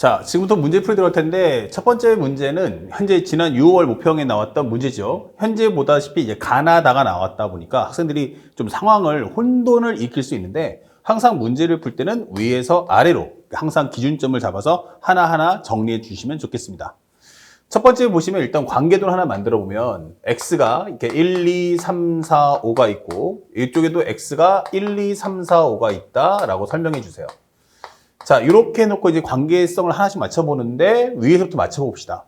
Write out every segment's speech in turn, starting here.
자, 지금부터 문제 풀이 들어갈 텐데, 첫 번째 문제는 현재 지난 6월 모평에 나왔던 문제죠. 현재 보다시피 이제 가나다가 나왔다 보니까 학생들이 좀 상황을 혼돈을 일으킬 수 있는데, 항상 문제를 풀 때는 위에서 아래로 항상 기준점을 잡아서 하나하나 정리해 주시면 좋겠습니다. 첫 번째 보시면 일단 관계도를 하나 만들어 보면 x가 이렇게 1, 2, 3, 4, 5가 있고 이쪽에도 x가 1, 2, 3, 4, 5가 있다라고 설명해 주세요. 자, 이렇게 해놓고 이제 관계성을 하나씩 맞춰보는데 위에서부터 맞춰봅시다.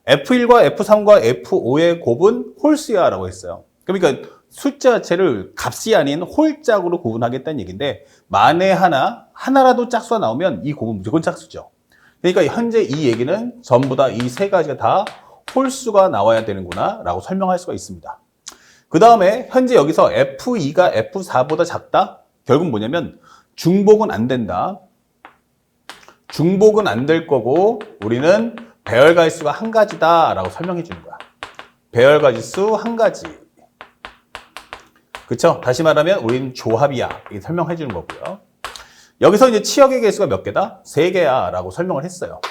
F1과 F3과 F5의 곱은 홀수야 라고 했어요. 그러니까 숫자 자체를 값이 아닌 홀짝으로 구분하겠다는 얘기인데 만에 하나라도 짝수가 나오면 이 곱은 무조건 짝수죠. 그러니까 현재 이 얘기는 전부 다 이 세 가지가 다 홀수가 나와야 되는구나 라고 설명할 수가 있습니다. 그 다음에 현재 여기서 F2가 F4보다 작다? 결국 뭐냐면 중복은 안 된다. 중복은 안 될 거고 우리는 배열가지수가 한 가지다 라고 설명해 주는 거야. 배열가지수 한 가지. 그쵸? 다시 말하면 우리는 조합이야. 이렇게 설명해 주는 거고요. 여기서 이제 치역의 개수가 몇 개다? 3개야 라고 설명을 했어요.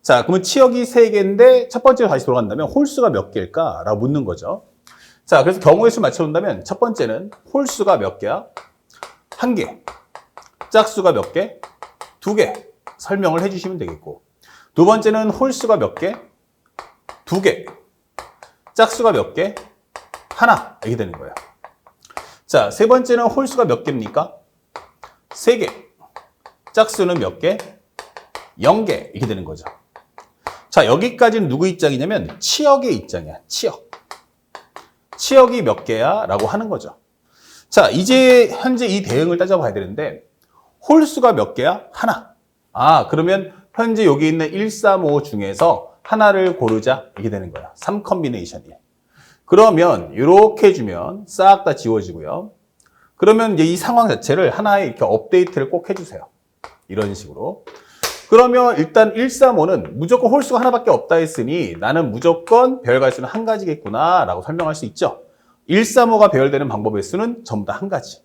자, 그러면 치역이 3개인데 첫 번째로 다시 돌아간다면 홀수가 몇 개일까? 라고 묻는 거죠. 자, 그래서 경우의 수 맞춰본다면 첫 번째는 홀수가 몇 개야? 1개. 짝수가 몇 개? 2개. 설명을 해주시면 되겠고 두 번째는 홀수가 몇 개? 2개. 짝수가 몇 개? 하나. 이렇게 되는 거예요. 자, 세 번째는 홀수가 몇 개입니까? 3개. 짝수는 몇 개? 0개. 이렇게 되는 거죠. 자, 여기까지는 누구 입장이냐면 치역의 입장이야. 치역. 치역이 몇 개야? 라고 하는 거죠. 자, 이제 현재 이 대응을 따져봐야 되는데 홀수가 몇 개야? 하나. 아, 그러면 현재 여기 있는 1, 3, 5 중에서 하나를 고르자. 이게 되는 거야. 3컴비네이션이. 그러면 이렇게 해주면 싹 다 지워지고요. 그러면 이제 이 상황 자체를 하나에 이렇게 업데이트를 꼭 해주세요. 이런 식으로. 그러면 일단 1, 3, 5는 무조건 홀수가 하나밖에 없다 했으니 나는 무조건 배열가지수는 한 가지겠구나 라고 설명할 수 있죠. 1, 3, 5가 배열되는 방법의 수는 전부 다 한 가지.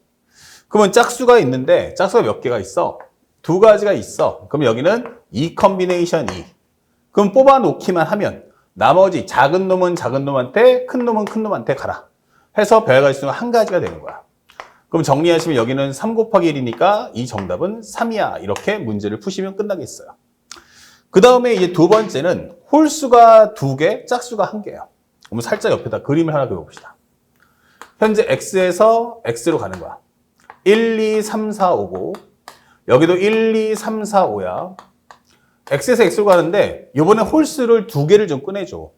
그러면 짝수가 있는데 짝수가 몇 개가 있어? 2가지가 있어. 그럼 여기는 2 컴비네이션 2. 그럼 뽑아 놓기만 하면 나머지 작은 놈은 작은 놈한테 큰 놈은 큰 놈한테 가라. 해서 배열가지수가 한 가지가 되는 거야. 그럼 정리하시면 여기는 3 곱하기 1이니까 이 정답은 3이야. 이렇게 문제를 푸시면 끝나겠어요. 그 다음에 이제 두 번째는 홀수가 2개, 짝수가 1개예요. 그럼 살짝 옆에다 그림을 하나 그려봅시다. 현재 X에서 X로 가는 거야. 1, 2, 3, 4, 5고 여기도 1, 2, 3, 4, 5야. X에서 X로 가는데 이번에 홀수를 2개를 좀 꺼내줘.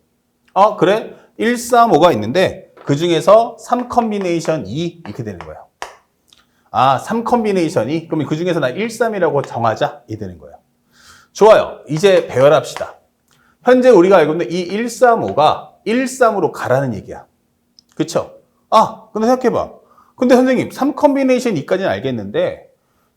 그래? 1, 3, 5가 있는데 그 중에서 3 컴비네이션 2 이렇게 되는 거예요. 3 컴비네이션 2? 그러면 그 중에서 나 1, 3이라고 정하자. 이렇게 되는 거예요. 좋아요. 이제 배열합시다. 현재 우리가 알고 있는 이 1, 3, 5가 1, 3으로 가라는 얘기야. 그쵸? 근데 생각해봐. 근데 선생님 3 컴비네이션 2까지는 알겠는데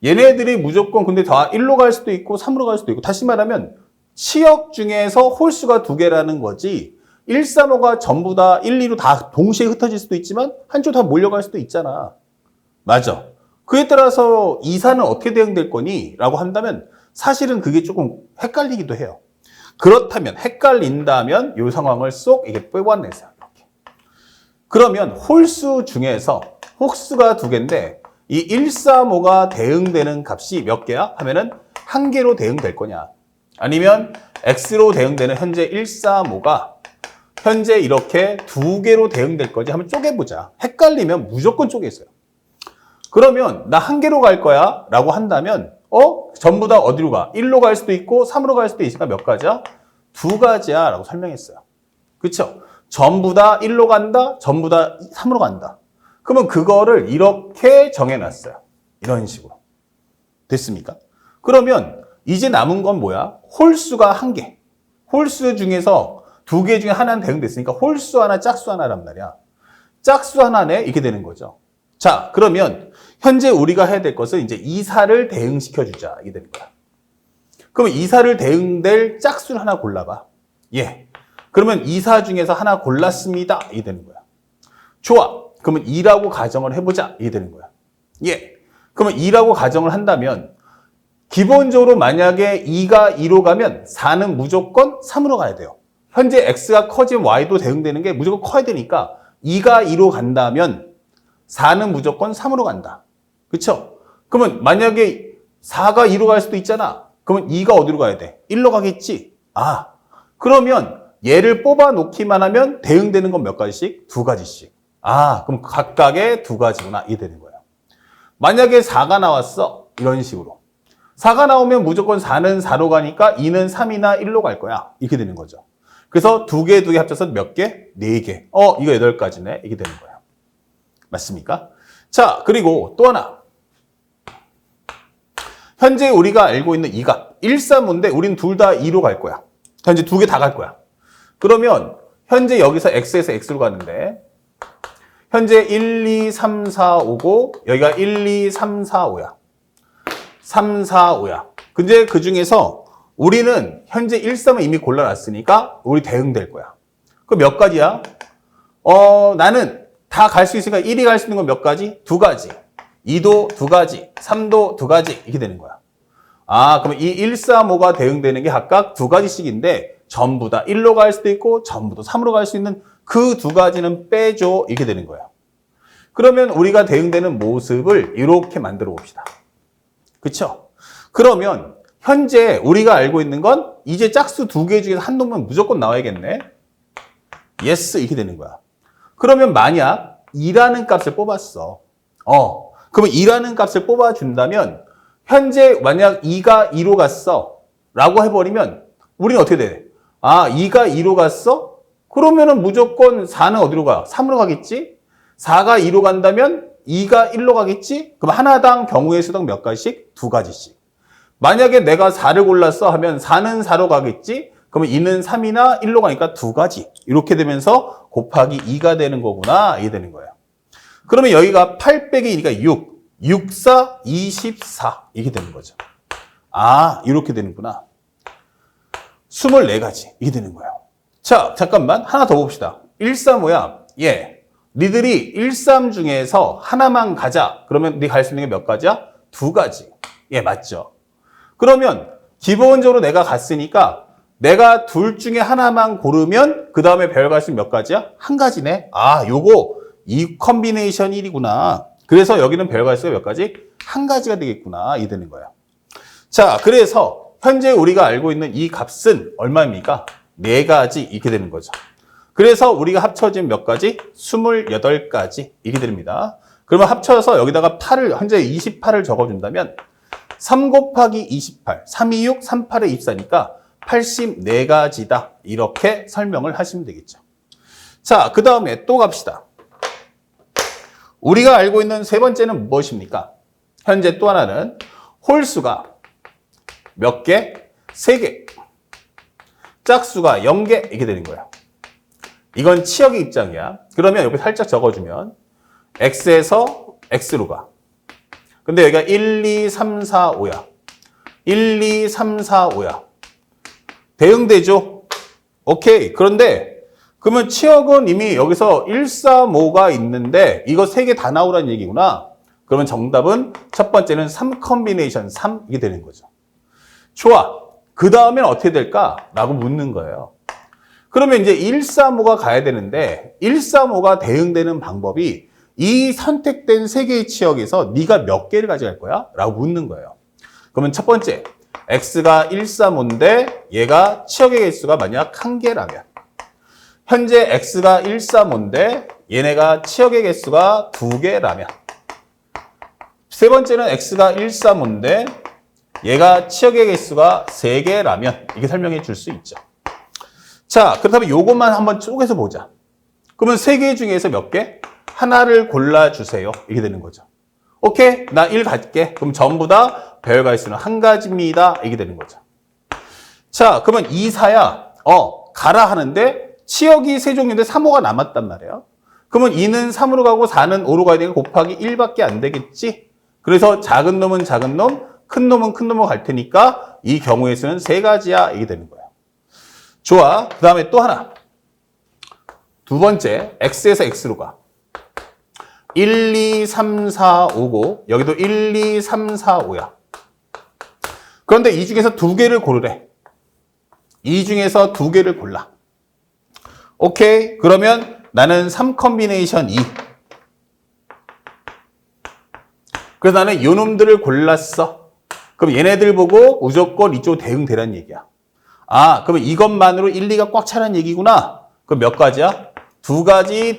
얘네들이 무조건 근데 다 1로 갈 수도 있고 3으로 갈 수도 있고 다시 말하면 치역 중에서 홀수가 2개라는 거지 1, 3, 5가 전부 다 1, 2로 다 동시에 흩어질 수도 있지만 한쪽 다 몰려갈 수도 있잖아. 맞아. 그에 따라서 2, 4는 어떻게 대응될 거니? 라고 한다면 사실은 그게 조금 헷갈리기도 해요. 그렇다면 헷갈린다면 이 상황을 쏙 이렇게 빼고내세요. 이렇게. 그러면 홀수 중에서 홀수가 2개인데 이 1, 3, 5가 대응되는 값이 몇 개야? 하면은 1개로 대응될 거냐? 아니면 X로 대응되는 현재 1, 3, 5가 현재 이렇게 2개로 대응될 거지? 한번 쪼개보자. 헷갈리면 무조건 쪼개세요. 그러면 나 1개로 갈 거야? 라고 한다면 전부 다 어디로 가? 1로 갈 수도 있고 3으로 갈 수도 있으니까 몇 가지야? 2가지야 라고 설명했어요. 그쵸? 전부 다 1로 간다? 전부 다 3으로 간다. 그러면 그거를 이렇게 정해놨어요. 이런 식으로. 됐습니까? 그러면 이제 남은 건 뭐야? 홀수가 1개. 홀수 중에서 2개 중에 하나는 대응됐으니까 홀수 하나, 짝수 하나란 말이야. 짝수 하나네? 이렇게 되는 거죠. 자, 그러면 현재 우리가 해야 될 것은 이제 2, 4를 대응시켜주자. 이게 되는 거야. 그러면 2, 4를 대응될 짝수를 하나 골라봐. 예. 그러면 2, 4 중에서 하나 골랐습니다. 이게 되는 거야. 좋아. 그러면 2라고 가정을 해보자. 이게 되는 거야. 예. 그러면 2라고 가정을 한다면 기본적으로 만약에 2가 2로 가면 4는 무조건 3으로 가야 돼요. 현재 x가 커지면 y도 대응되는 게 무조건 커야 되니까 2가 2로 간다면 4는 무조건 3으로 간다. 그쵸? 그러면 만약에 4가 2로 갈 수도 있잖아. 그러면 2가 어디로 가야 돼? 1로 가겠지? 아, 그러면 얘를 뽑아 놓기만 하면 대응되는 건 몇 가지씩? 2가지씩. 아, 그럼 각각의 2가지구나. 이게 되는 거예요. 만약에 4가 나왔어. 이런 식으로. 4가 나오면 무조건 4는 4로 가니까 2는 3이나 1로 갈 거야. 이렇게 되는 거죠. 그래서 2개 합쳐서 몇 개? 4개. 이거 8가지네. 이게 되는 거예요. 맞습니까? 자, 그리고 또 하나. 현재 우리가 알고 있는 이 값. 1, 3인데 우린 둘 다 2로 갈 거야. 현재 2개 다 갈 거야. 그러면 현재 여기서 x에서 x로 가는데 현재 1, 2, 3, 4, 5고 여기가 1, 2, 3, 4, 5야. 3, 4, 5야. 근데 그 중에서 우리는 현재 1, 3은 이미 골라놨으니까 우리 대응될 거야. 그 몇 가지야? 나는 다 갈 수 있으니까 1이 갈 수 있는 건 몇 가지? 2가지. 2도 2가지. 3도 2가지. 이렇게 되는 거야. 아, 그러면 이 1, 3, 5가 대응되는 게 각각 2가지씩인데 전부 다 1로 갈 수도 있고 전부 다 3으로 갈 수 있는 그 2가지는 빼줘. 이렇게 되는 거예요. 그러면 우리가 대응되는 모습을 이렇게 만들어 봅시다. 그쵸? 그러면 현재 우리가 알고 있는 건 이제 짝수 2개 중에서 한 놈은 무조건 나와야겠네. yes 이렇게 되는 거야. 그러면 만약 2라는 값을 뽑았어. 그러면 2라는 값을 뽑아준다면 현재 만약 2가 2로 갔어 라고 해버리면 우리는 어떻게 돼? 아, 2가 2로 갔어? 그러면은 무조건 4는 어디로 가? 3으로 가겠지? 4가 2로 간다면 2가 1로 가겠지? 그럼 하나당 경우의 수당 몇 가지씩? 2가지씩. 만약에 내가 4를 골랐어 하면 4는 4로 가겠지? 그러면 2는 3이나 1로 가니까 2가지. 이렇게 되면서 곱하기 2가 되는 거구나. 이게 되는 거예요. 그러면 여기가 8 빼기 2니까 6. 6, 4, 24. 이게 되는 거죠. 아, 이렇게 되는구나. 24가지. 이게 되는 거예요. 자, 잠깐만. 하나 더 봅시다. 1, 3, 5야. 예. 니들이 1, 3 중에서 하나만 가자. 그러면 니 갈 수 있는 게 몇 가지야? 2가지. 예, 맞죠. 그러면 기본적으로 내가 갔으니까 내가 둘 중에 하나만 고르면 그 다음에 배열 갈 수 있는 몇 가지야? 한 가지네. 아, 요거 이 컨비네이션 1이구나. 그래서 여기는 배열 갈 수가 몇 가지? 한 가지가 되겠구나. 이 되는 거예요. 자, 그래서 현재 우리가 알고 있는 이 값은 얼마입니까? 4가지 이렇게 되는 거죠. 그래서 우리가 합쳐진 몇 가지? 28가지 이렇게 됩니다. 그러면 합쳐서 여기다가 8을 현재 28을 적어준다면 3 곱하기 28, 3, 2, 6, 3, 8에 24니까 84가지다. 이렇게 설명을 하시면 되겠죠. 자, 그 다음에 또 갑시다. 우리가 알고 있는 세 번째는 무엇입니까? 현재 또 하나는 홀수가 몇 개? 3개. 짝수가 0개. 이렇게 되는 거예요. 이건 치역의 입장이야. 그러면 여기 살짝 적어주면 x에서 x로 가. 근데 여기가 1, 2, 3, 4, 5야. 1, 2, 3, 4, 5야. 대응되죠? 오케이. 그런데 그러면 치역은 이미 여기서 1, 3, 5가 있는데 이거 3개 다 나오라는 얘기구나. 그러면 정답은 첫 번째는 3 컨비네이션 3 이게 되는 거죠. 좋아. 그 다음엔 어떻게 될까? 라고 묻는 거예요. 그러면 이제 1, 3, 5가 가야 되는데 1, 3, 5가 대응되는 방법이 이 선택된 3개의 치역에서 네가 몇 개를 가져갈 거야? 라고 묻는 거예요. 그러면 첫 번째, x가 1, 3, 5인데 얘가 치역의 개수가 만약 1개라면 현재 x가 1, 3, 5인데 얘네가 치역의 개수가 2개라면 세 번째는 x가 1, 3, 5인데 얘가 치역의 개수가 3개라면 이게 설명해 줄 수 있죠. 자, 그렇다면 요것만 한번 쪼개서 보자. 그러면 3개 중에서 몇 개? 하나를 골라주세요. 이렇게 되는 거죠. 오케이, 나 1 갈게. 그럼 전부 다 배열 가수는 한 가지입니다. 이게 되는 거죠. 자, 그러면 2, 4야. 가라 하는데 치역이 3종류인데 3, 5가 남았단 말이에요. 그러면 2는 3으로 가고 4는 5로 가야 되니까 곱하기 1밖에 안 되겠지? 그래서 작은 놈은 작은 놈, 큰 놈은 큰 놈으로 갈 테니까 이 경우의 수는 3가지야. 이게 되는 거예요. 좋아. 그 다음에 또 하나. 두 번째, x에서 x로 가. 1, 2, 3, 4, 5고 여기도 1, 2, 3, 4, 5야. 그런데 이 중에서 두 개를 고르래. 이 중에서 두 개를 골라. 오케이. 그러면 나는 3 컨비네이션 2. 그래서 나는 요 놈들을 골랐어. 그럼 얘네들 보고 무조건 이쪽 대응되라는 얘기야. 아, 그러면 이것만으로 1, 2가 꽉 차라는 얘기구나. 그럼 몇 가지야? 두 가지.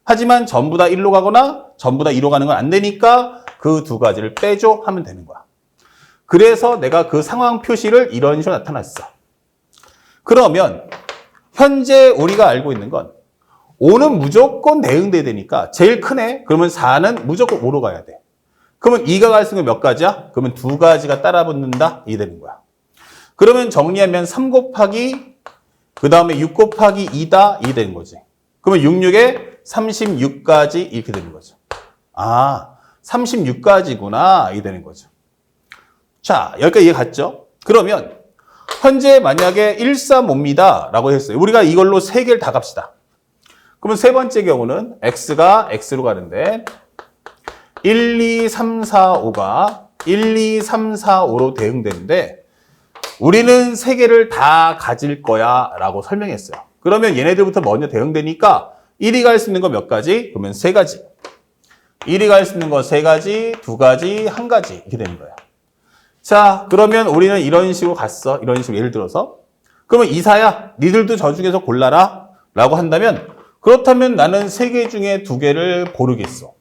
하지만 전부 다 1로 가거나 전부 다 2로 가는 건 안 되니까 그 두 가지를 빼줘 하면 되는 거야. 그래서 내가 그 상황 표시를 이런 식으로 나타났어. 그러면 현재 우리가 알고 있는 건 5는 무조건 대응돼야 되니까 제일 크네. 그러면 4는 무조건 5로 가야 돼. 그러면 2가 갈 수 있는 건 몇 가지야? 그러면 두 가지가 따라 붙는다. 이게 되는 거야. 그러면 정리하면 3 곱하기 그 다음에 6 곱하기 2다. 이게 되는 거지. 그러면 66에 36까지 이렇게 되는 거죠. 아, 36까지구나. 이게 되는 거죠. 자, 여기까지 이해 갔죠? 그러면 현재 만약에 135입니다. 라고 했어요. 우리가 이걸로 세 개를 다 갑시다. 그러면 세 번째 경우는 x가 x로 가는데 1, 2, 3, 4, 5가 1, 2, 3, 4, 5로 대응되는데 우리는 세 개를 다 가질 거야 라고 설명했어요. 그러면 얘네들부터 먼저 대응되니까 1이 갈 수 있는 거 몇 가지? 그러면 세 가지. 1이 갈 수 있는 거 세 가지, 두 가지, 한 가지 이렇게 되는 거예요. 자, 그러면 우리는 이런 식으로 갔어. 이런 식으로 예를 들어서 그러면 이사야 니들도 저 중에서 골라라 라고 한다면 그렇다면 나는 세 개 중에 두 개를 고르겠어.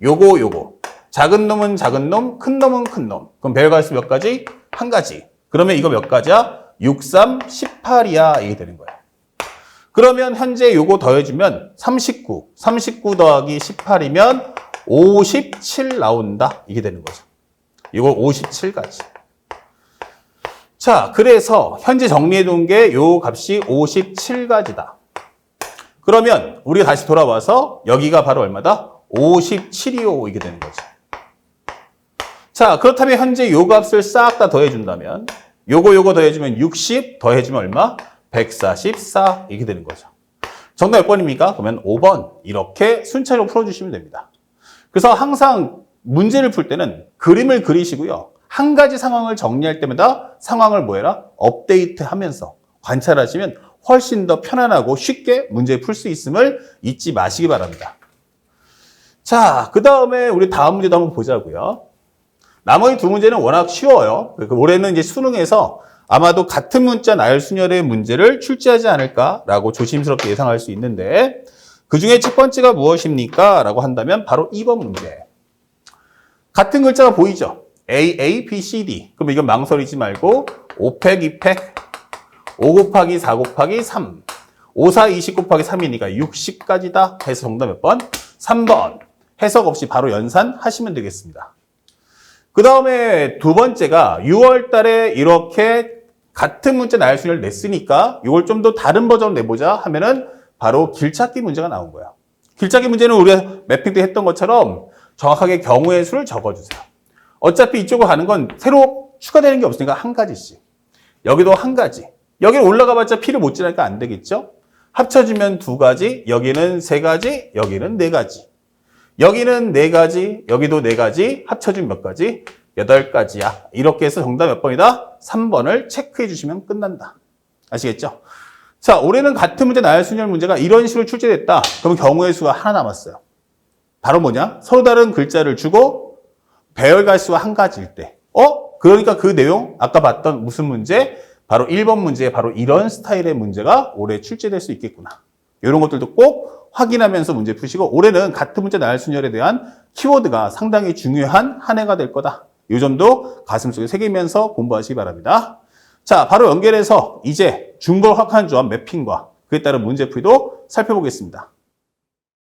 요거. 작은 놈은 작은 놈, 큰 놈은 큰 놈. 그럼 배열 갈수 몇 가지? 한 가지. 그러면 이거 몇 가지야? 6, 3, 18이야. 이게 되는 거야. 그러면 현재 요거 더해주면 39. 39 더하기 18이면 57 나온다. 이게 되는 거죠. 이거 57까지. 자, 그래서 현재 정리해 놓은 게 요 값이 57가지다. 그러면 우리가 다시 돌아와서 여기가 바로 얼마다? 57이요. 이게 되는 거죠. 자, 그렇다면 현재 요 값을 싹 다 더해준다면 요거 더해주면 60 더해주면 얼마? 144 이렇게 되는 거죠. 정답 몇 번입니까? 그러면 5번 이렇게 순차적으로 풀어주시면 됩니다. 그래서 항상 문제를 풀 때는 그림을 그리시고요. 한 가지 상황을 정리할 때마다 상황을 뭐해라? 업데이트하면서 관찰하시면 훨씬 더 편안하고 쉽게 문제 풀 수 있음을 잊지 마시기 바랍니다. 자, 그 다음에 우리 다음 문제도 한번 보자고요. 나머지 두 문제는 워낙 쉬워요. 올해는 이제 수능에서 아마도 같은 문자 나열순열의 문제를 출제하지 않을까라고 조심스럽게 예상할 수 있는데 그 중에 첫 번째가 무엇입니까? 라고 한다면 바로 2번 문제. 같은 글자가 보이죠? A, A, B, C, D. 그럼 이건 망설이지 말고 5팩, 2팩, 5 곱하기 4 곱하기 3. 5, 4, 20 곱하기 3이니까 60까지다. 해서 정답 몇 번? 3번. 해석 없이 바로 연산하시면 되겠습니다. 그 다음에 두 번째가 6월 달에 이렇게 같은 문자 나열순위를 냈으니까 이걸 좀 더 다른 버전으로 내보자 하면은 바로 길찾기 문제가 나온 거야. 길찾기 문제는 우리가 매핑 때 했던 것처럼 정확하게 경우의 수를 적어주세요. 어차피 이쪽으로 가는 건 새로 추가되는 게 없으니까 한 가지씩. 여기도 한 가지. 여기는 올라가봤자 피를 못 지나니까 안 되겠죠? 합쳐지면 두 가지, 여기는 세 가지, 여기는 네 가지. 여기는 네 가지, 여기도 네 가지, 합쳐지면 몇 가지? 8가지야. 이렇게 해서 정답 몇 번이다? 3번을 체크해 주시면 끝난다. 아시겠죠? 자, 올해는 같은 문제 나열순열 문제가 이런 식으로 출제됐다. 그러면 경우의 수가 하나 남았어요. 바로 뭐냐? 서로 다른 글자를 주고 배열 갈수가 한 가지일 때. 그러니까 그 내용, 아까 봤던 무슨 문제? 바로 1번 문제, 바로 이런 스타일의 문제가 올해 출제될 수 있겠구나. 이런 것들도 꼭 확인하면서 문제 푸시고 올해는 같은 문제 나열순열에 대한 키워드가 상당히 중요한 한 해가 될 거다. 이 점도 가슴속에 새기면서 공부하시기 바랍니다. 자, 바로 연결해서 이제 중거 확한 조합 매핑과 그에 따른 문제 풀이도 살펴보겠습니다.